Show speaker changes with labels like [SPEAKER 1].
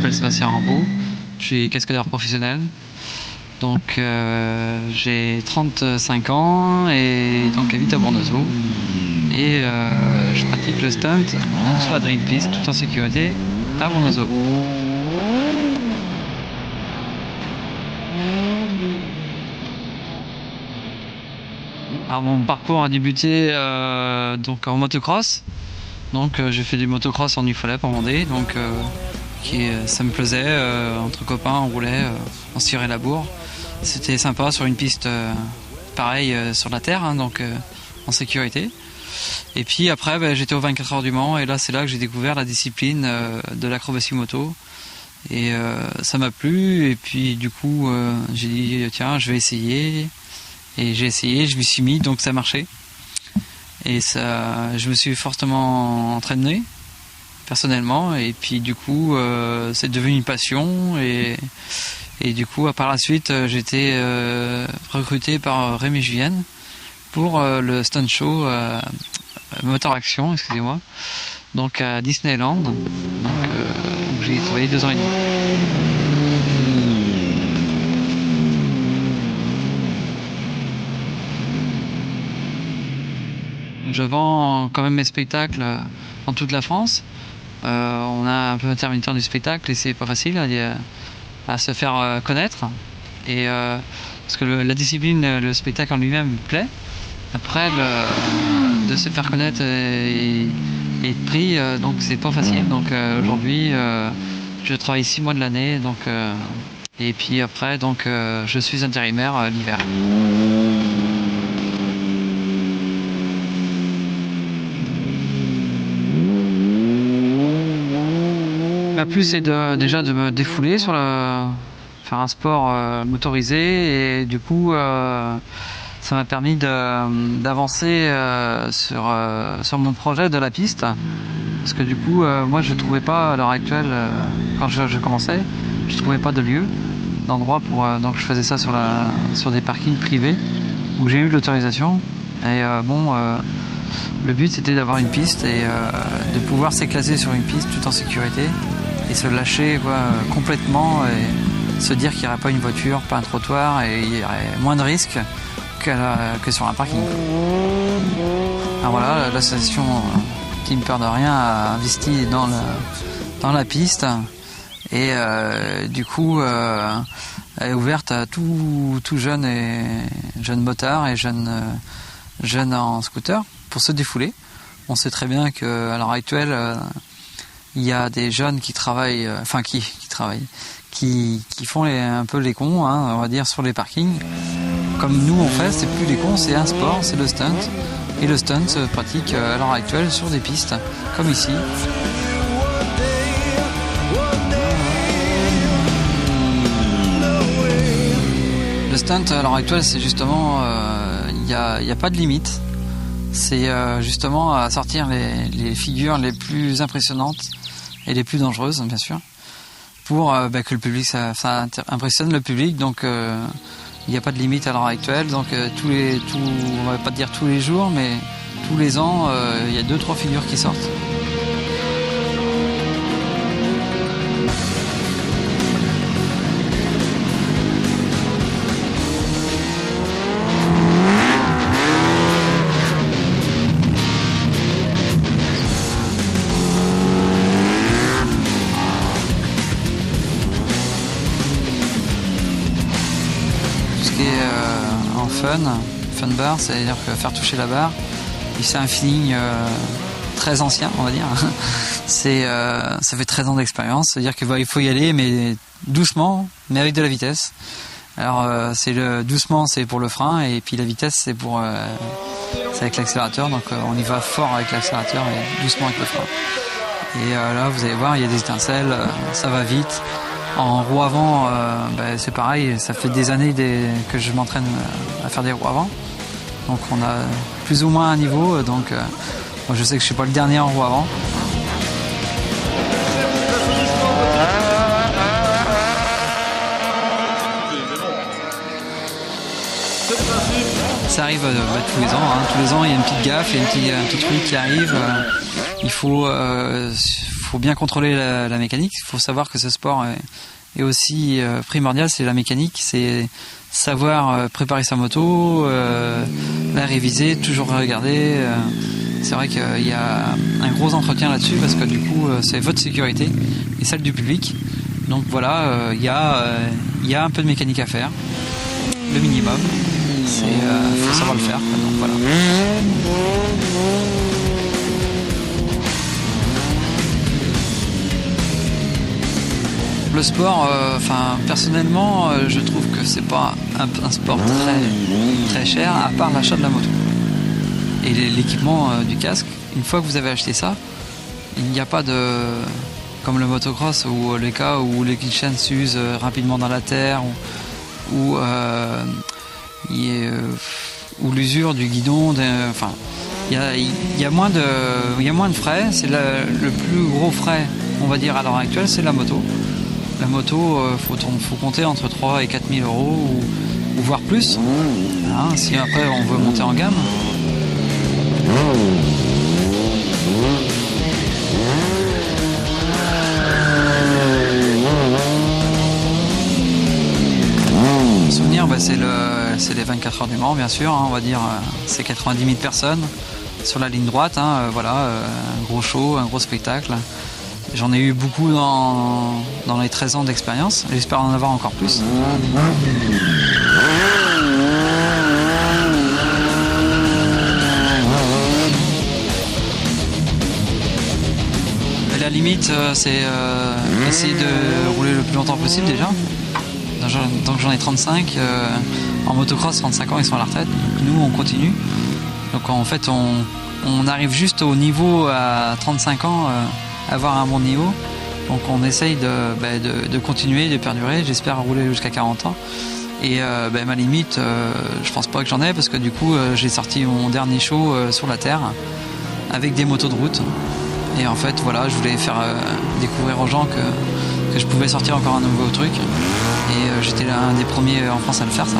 [SPEAKER 1] m'appelle Sébastien Rambaud, je suis cascadeur professionnel. Donc j'ai 35 ans et donc j'habite à Bournezeau. Et je pratique le stunt sur la dream piste tout en sécurité à Bournezeau. Alors mon parcours a débuté donc en motocross. Donc j'ai fait du motocross en Ufalep en Vendée. Donc ça me plaisait, entre copains on roulait, on se tirait la bourre. C'était sympa sur une piste pareil sur la terre, hein, donc en sécurité. Et puis après j'étais aux 24 heures du Mans et là c'est là que j'ai découvert la discipline de l'acrobatie moto. Et ça m'a plu et puis du coup j'ai dit tiens je vais essayer. Et j'ai essayé, je m'y suis mis, donc ça marchait. Et ça, je me suis fortement entraîné, personnellement. Et puis du coup, c'est devenu une passion. Et du coup, par la suite, j'ai été recruté par Rémi Julienne pour le stunt show Motor Action, excusez-moi. Donc à Disneyland. Donc j'ai travaillé 2 ans et demi. Je vends quand même mes spectacles dans toute la France. On a un peu intermittent du spectacle et c'est pas facile à se faire connaître. Et parce que la discipline, le spectacle en lui-même me plaît. Après, de se faire connaître et être pris, donc c'est pas facile. Donc aujourd'hui, je travaille 6 mois de l'année. Et puis après, je suis intérimaire l'hiver. Ma plus c'est déjà de me défouler faire un sport motorisé et du coup ça m'a permis d'avancer sur mon projet de la piste parce que du coup moi je trouvais pas à l'heure actuelle quand je commençais je trouvais pas de lieu d'endroit pour donc je faisais ça sur des parkings privés où j'ai eu l'autorisation et le but c'était d'avoir une piste et de pouvoir s'éclater sur une piste tout en sécurité et se lâcher complètement et se dire qu'il n'y aurait pas une voiture, pas un trottoir et il y aurait moins de risques que sur un parking. Alors voilà, l'association Team Peur de Rien a investi dans la piste et du coup elle est ouverte à tout jeune motard et jeune en scooter pour se défouler. On sait très bien qu'à l'heure actuelle il y a des jeunes qui travaillent, qui font un peu les cons, hein, on va dire, sur les parkings. Comme nous on fait, c'est plus les cons, c'est un sport, c'est le stunt. Et le stunt se pratique à l'heure actuelle sur des pistes, comme ici. Le stunt à l'heure actuelle, c'est justement, il n'y a pas de limite. C'est justement à sortir les figures les plus impressionnantes et les plus dangereuses, bien sûr, pour que le public, ça impressionne le public. Donc, il n'y a pas de limite à l'heure actuelle. Donc, on va pas dire tous les jours, mais tous les ans, il y a 2-3 figures qui sortent. En fun bar, c'est-à-dire que faire toucher la barre, c'est un feeling très ancien, on va dire. Ça fait 13 ans d'expérience, c'est-à-dire qu'il faut y aller, mais doucement, mais avec de la vitesse. Alors doucement, c'est pour le frein, et puis la vitesse, c'est avec l'accélérateur. Donc on y va fort avec l'accélérateur et doucement avec le frein. Et là, vous allez voir, il y a des étincelles, ça va vite. En roue avant, c'est pareil, ça fait des années que je m'entraîne à faire des roues avant. Donc on a plus ou moins un niveau, donc moi je sais que je suis pas le dernier en roue avant. Ça arrive tous les ans, hein. Tous les ans il y a une petite gaffe, il y a un petit truc qui arrive. Il faut faut bien contrôler la mécanique. Il faut savoir que ce sport est aussi primordial, c'est la mécanique, c'est savoir préparer sa moto, la réviser, toujours regarder. C'est vrai qu'il y a un gros entretien là-dessus parce que du coup c'est votre sécurité et celle du public. Donc voilà, il y a un peu de mécanique à faire, le minimum. Faut savoir le faire. Donc voilà. Le sport, personnellement, je trouve que c'est pas un sport très cher, à part l'achat de la moto et l'équipement du casque. Une fois que vous avez acheté ça, il n'y a pas de, comme le motocross ou les cas où les chaînes s'usent rapidement dans la terre ou l'usure du guidon. Il y a moins de frais. C'est le plus gros frais, on va dire à l'heure actuelle, c'est la moto. La moto, faut compter entre 3 et 4 000 euros ou voire plus. Hein, si après on veut monter en gamme. Souvenir, c'est les 24 heures du Mans, bien sûr. Hein, on va dire, c'est 90 000 personnes sur la ligne droite. Hein, un gros show, un gros spectacle. J'en ai eu beaucoup dans les 13 ans d'expérience. J'espère en avoir encore plus. Et la limite, c'est essayer de rouler le plus longtemps possible déjà. Donc j'en ai 35. En motocross, 35 ans, ils sont à la retraite. Donc nous, on continue. Donc en fait, on arrive juste au niveau à 35 ans. Avoir un bon niveau, donc on essaye de continuer, de perdurer. J'espère rouler jusqu'à 40 ans et ma limite, je pense pas que j'en ai parce que du coup j'ai sorti mon dernier show sur la terre avec des motos de route et en fait voilà, je voulais faire découvrir aux gens que je pouvais sortir encore un nouveau truc et j'étais l'un des premiers en France à le faire, ça.